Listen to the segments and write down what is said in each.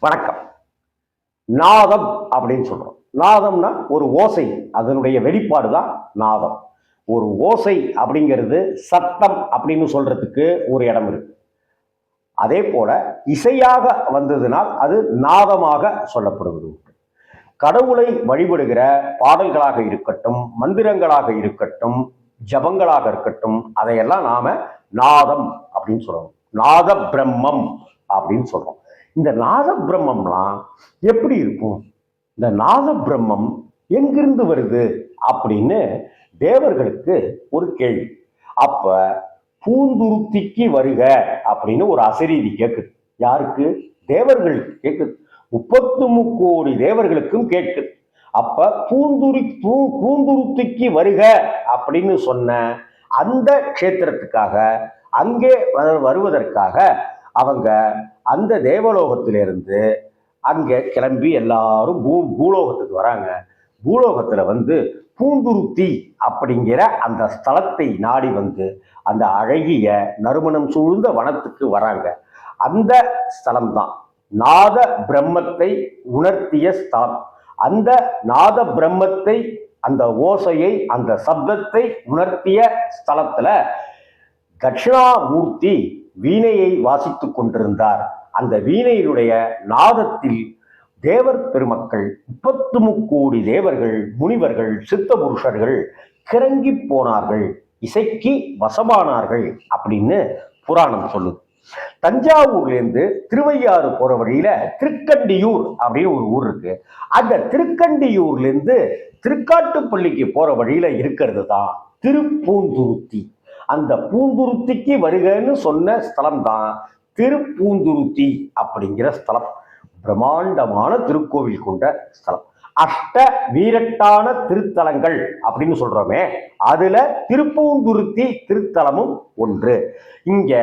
வணக்கம். நாதம் அப்படின்னு சொல்றோம். நாதம்னா ஒரு ஓசை, அதனுடைய வெளிப்பாடு தான் நாதம். ஒரு ஓசை அப்படிங்கிறது சத்தம் அப்படின்னு சொல்றதுக்கு ஒரு இடம் இருக்கு. அதே போல இசையாக வந்ததுனால் அது நாதமாக சொல்லப்படுவது. கடவுளை வழிபடுகிற பாடல்களாக இருக்கட்டும், மந்திரங்களாக இருக்கட்டும், ஜபங்களாக இருக்கட்டும், அதையெல்லாம் நாம நாதம் அப்படின்னு சொல்றோம். நாத பிரம்மம் அப்படின்னு சொல்றோம். இந்த நாத பிரம்மம்லாம் எப்படி இருக்கும்? இந்த நாத பிரம்மம் எங்கிருந்து வருது அப்படின்னு தேவர்களுக்கு ஒரு கேள்வி. அப்ப பூந்துருத்திக்கு வருக அப்படின்னு ஒரு அசரீதி கேட்குது. யாருக்கு? தேவர்களுக்கு கேட்குது. 33 கோடி தேவர்களுக்கும் கேட்குது. அப்ப பூந்துருத்திக்கு வருக அப்படின்னு சொன்ன அந்த க்ஷேத்திரத்துக்காக அங்கே வருவதற்காக அவங்க அந்த தேவலோகத்திலிருந்து அங்கே கிளம்பி எல்லாரும் பூலோகத்துக்கு வராங்க. பூலோகத்தில் வந்து பூந்துருத்தி அப்படிங்கிற அந்த ஸ்தலத்தை நாடி வந்து அந்த அழகிய நறுமணம் சூழ்ந்த வனத்துக்கு வராங்க. அந்த ஸ்தலம்தான் நாத பிரம்மத்தை உணர்த்திய ஸ்தலம். அந்த நாத பிரம்மத்தை, அந்த ஓசையை, அந்த சப்தத்தை உணர்த்திய ஸ்தலத்துல தட்சிணாமூர்த்தி வீணையை வாசித்துக் கொண்டிருந்தார். அந்த வீணையினுடைய நாதத்தில் தேவர் பெருமக்கள் 33 கோடி தேவர்கள், முனிவர்கள், சித்த புருஷர்கள் கிறங்கி போனார்கள், இசைக்கு வசமானார்கள் அப்படின்னு புராணம் சொல்லுது. தஞ்சாவூர்லேருந்து திருவையாறு போற வழியில திருக்கண்டியூர் அப்படின்னு ஒரு ஊர் இருக்கு. அந்த திருக்கண்டியூர்லேருந்து திருக்காட்டுப்பள்ளிக்கு போற வழியில இருக்கிறது தான் திருப்பூந்துருத்தி. அந்த பூந்துருத்திக்கு வருகன்னு சொன்ன ஸ்தலம் தான் திருப்பூந்துருத்தி அப்படிங்கிற ஸ்தலம். பிரம்மாண்டமான திருக்கோவில் கொண்ட ஸ்தலம். அஷ்ட வீரட்டான திருத்தலங்கள் அப்படின்னு சொல்றோமே, அதுல திருப்பூந்துருத்தி திருத்தலமும் ஒன்று. இங்க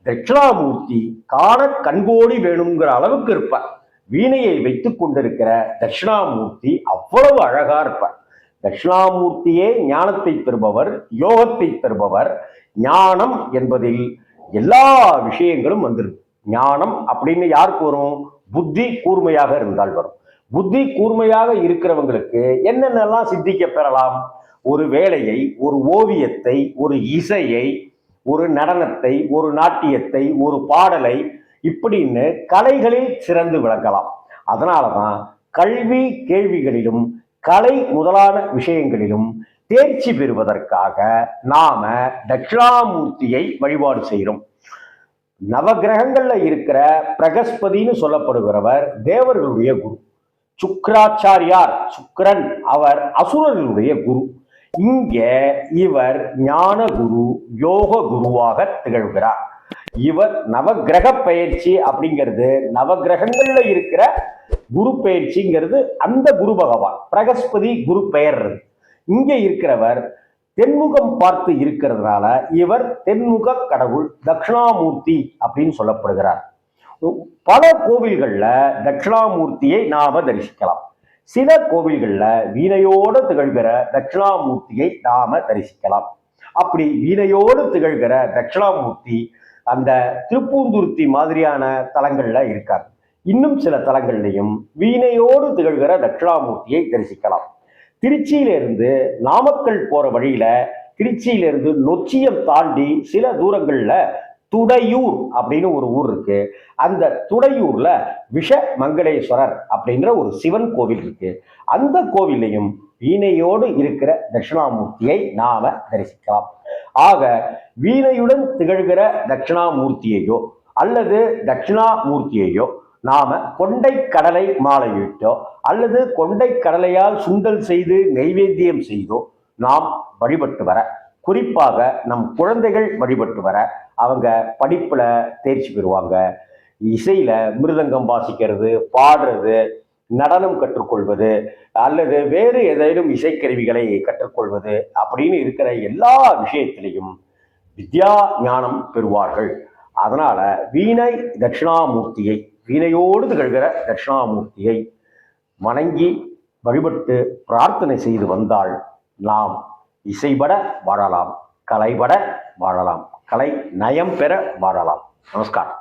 தட்சிணாமூர்த்தி காண கண்கோடி வேணுங்கிற அளவுக்கு இருப்பார். வீணையை வைத்துக் கொண்டிருக்கிற தட்சிணாமூர்த்தி அவ்வளவு அழகா இருப்பார். தட்சிணாமூர்த்தியே ஞானத்தை பெறுபவர், யோகத்தை பெறுபவர். ஞானம் என்பதில் எல்லா விஷயங்களும் வந்துருக்கு. ஞானம் அப்படின்னு யாருக்கு வரும்? புத்தி கூர்மையாக இருந்தால் வரும். புத்தி கூர்மையாக இருக்கிறவங்களுக்கு என்னென்னலாம் சித்திக்க பெறலாம்? ஒரு வேலையை, ஒரு ஓவியத்தை, ஒரு இசையை, ஒரு நடனத்தை, ஒரு நாட்டியத்தை, ஒரு பாடலை, இப்படின்னு கலைகளில் சிறந்து விளங்கலாம். அதனாலதான் கல்வி கேள்விகளிலும் கலை முதலான விஷயங்களிலும் தேர்ச்சி பெறுவதற்காக நாம தட்சிணாமூர்த்தியை வழிபாடு செய்கிறோம். நவகிரகங்கள்ல இருக்கிற பிரகஸ்பதினு சொல்லப்படுகிறவர் தேவர்களுடைய குரு. சுக்கராச்சாரியார், சுக்கரன், அவர் அசுரர்களுடைய குரு. இங்க இவர் ஞான குரு, யோக குருவாக திகழ்கிறார். இவர் நவகிரக பயிற்சி அப்படிங்கிறது, நவகிரகங்கள்ல இருக்கிற குரு பயிற்சிங்கிறது அந்த குரு பகவான் பிரகஸ்பதி குரு பெயர். இங்க இருக்கிறவர் தென்முகம் பார்த்து இருக்கிறதுனால இவர் தென்முக கடவுள் தட்சிணாமூர்த்தி அப்படின்னு சொல்லப்படுகிறார். பல கோவில்கள்ல தட்சிணாமூர்த்தியை நாம தரிசிக்கலாம். சில கோவில்கள்ல வீணையோடு திகழ்கிற தட்சிணாமூர்த்தியை நாம தரிசிக்கலாம். அப்படி வீணையோடு திகழ்கிற தட்சிணாமூர்த்தி அந்த திருப்பூந்துருத்தி மாதிரியான தலங்கள்ல இருக்கார். இன்னும் சில தலங்கள்லையும் வீணையோடு திகழ்கிற தட்சிணாமூர்த்தியை தரிசிக்கலாம். திருச்சியிலிருந்து நாமக்கல் போற வழியில, திருச்சியிலிருந்து நொச்சியம் தாண்டி சில தூரங்கள்ல துடையூர் அப்படின்னு ஒரு ஊர் இருக்கு. அந்த துடையூர்ல விஷ மங்களேஸ்வரர் அப்படின்ற ஒரு சிவன் கோவில் இருக்கு. அந்த கோவிலையும் வீணையோடு இருக்கிற தட்சிணாமூர்த்தியை நாம தரிசிக்கலாம். ஆக வீணையுடன் திகழ்கிற தட்சிணாமூர்த்தியையோ அல்லது தட்சிணாமூர்த்தியையோ நாம கொண்டை கடலை மாலையிட்டோ அல்லது கொண்டை கடலையால் சுண்டல் செய்து நைவேத்தியம் செய்தோ நாம் வழிபட்டு வர, குறிப்பாக நம் குழந்தைகள் வழிபட்டு வர, அவங்க படிப்புல தேர்ச்சி பெறுவாங்க. இசையில மிருதங்கம் வாசிக்கிறது, பாடுறது, நடனம் கற்றுக்கொள்வது அல்லது வேறு ஏதேனும் இசைக்கருவிகளை கற்றுக்கொள்வது அப்படின்னு இருக்கிற எல்லா விஷயத்திலையும் வித்யா ஞானம் பெறுவார்கள். அதனால வீணை தட்சிணாமூர்த்தியை, வீணையோடு திகழ்கிற தட்சிணாமூர்த்தியை வணங்கி வழிபட்டு பிரார்த்தனை செய்து வந்தால் நாம் இசைபட வாழலாம், கலைபட வாழலாம், கலை நயம் பெற வாழலாம். நமஸ்காரம்.